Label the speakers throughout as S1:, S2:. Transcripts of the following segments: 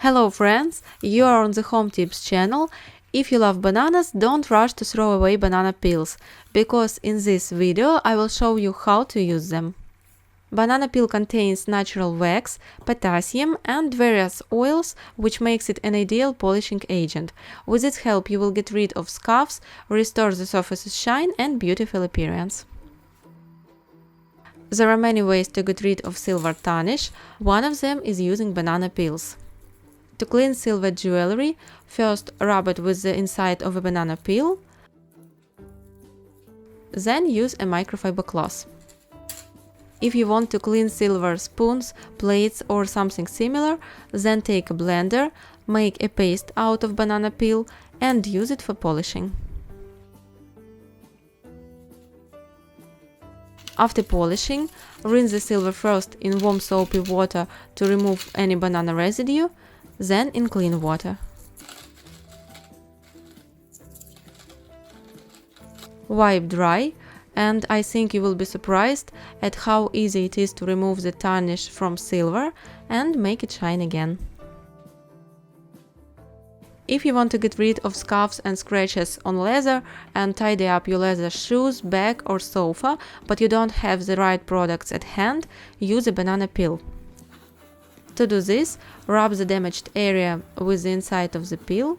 S1: Hello friends, you are on the Home Tips channel. If you love bananas, don't rush to throw away banana peels, because in this video I will show you how to use them. Banana peel contains natural wax, potassium and various oils, which makes it an ideal polishing agent. With its help you will get rid of scuffs, restore the surface's shine and beautiful appearance. There are many ways to get rid of silver tarnish. One of them is using banana peels. To clean silver jewelry, first rub it with the inside of a banana peel, then use a microfiber cloth. If you want to clean silver spoons, plates or something similar, then take a blender, make a paste out of banana peel and use it for polishing. After polishing, rinse the silver first in warm soapy water to remove any banana residue, then in clean water. Wipe dry, and I think you will be surprised at how easy it is to remove the tarnish from silver and make it shine again. If you want to get rid of scuffs and scratches on leather and tidy up your leather shoes, bag or sofa, but you don't have the right products at hand, use a banana peel. To do this, rub the damaged area with the inside of the peel.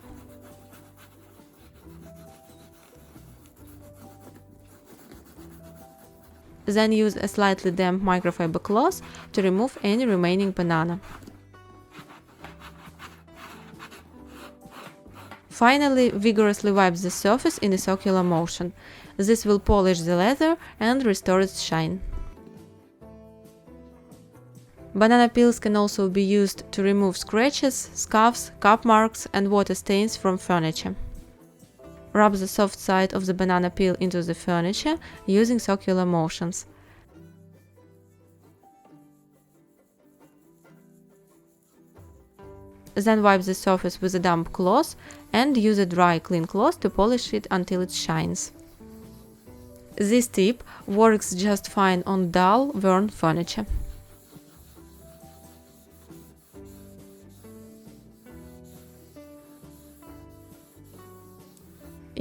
S1: Then use a slightly damp microfiber cloth to remove any remaining banana. Finally, vigorously wipe the surface in a circular motion. This will polish the leather and restore its shine. Banana peels can also be used to remove scratches, scuffs, cup marks and water stains from furniture. Rub the soft side of the banana peel into the furniture using circular motions. Then wipe the surface with a damp cloth and use a dry, clean cloth to polish it until it shines. This tip works just fine on dull, worn furniture.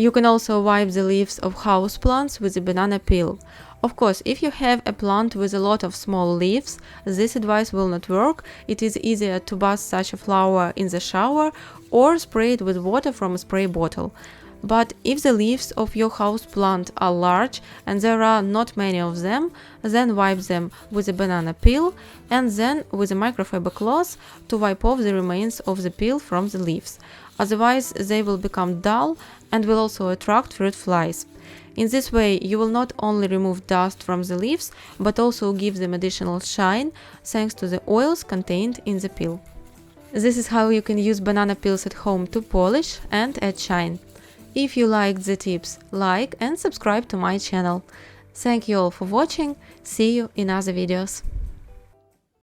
S1: You can also wipe the leaves of houseplants with a banana peel. Of course, if you have a plant with a lot of small leaves, this advice will not work. It is easier to bath such a flower in the shower or spray it with water from a spray bottle. But if the leaves of your houseplant are large and there are not many of them, then wipe them with a banana peel and then with a microfiber cloth to wipe off the remains of the peel from the leaves. Otherwise, they will become dull and will also attract fruit flies. In this way, you will not only remove dust from the leaves, but also give them additional shine thanks to the oils contained in the peel. This is how you can use banana peels at home to polish and add shine. If you liked the tips, like and subscribe to my channel. Thank you all for watching. See you in other videos.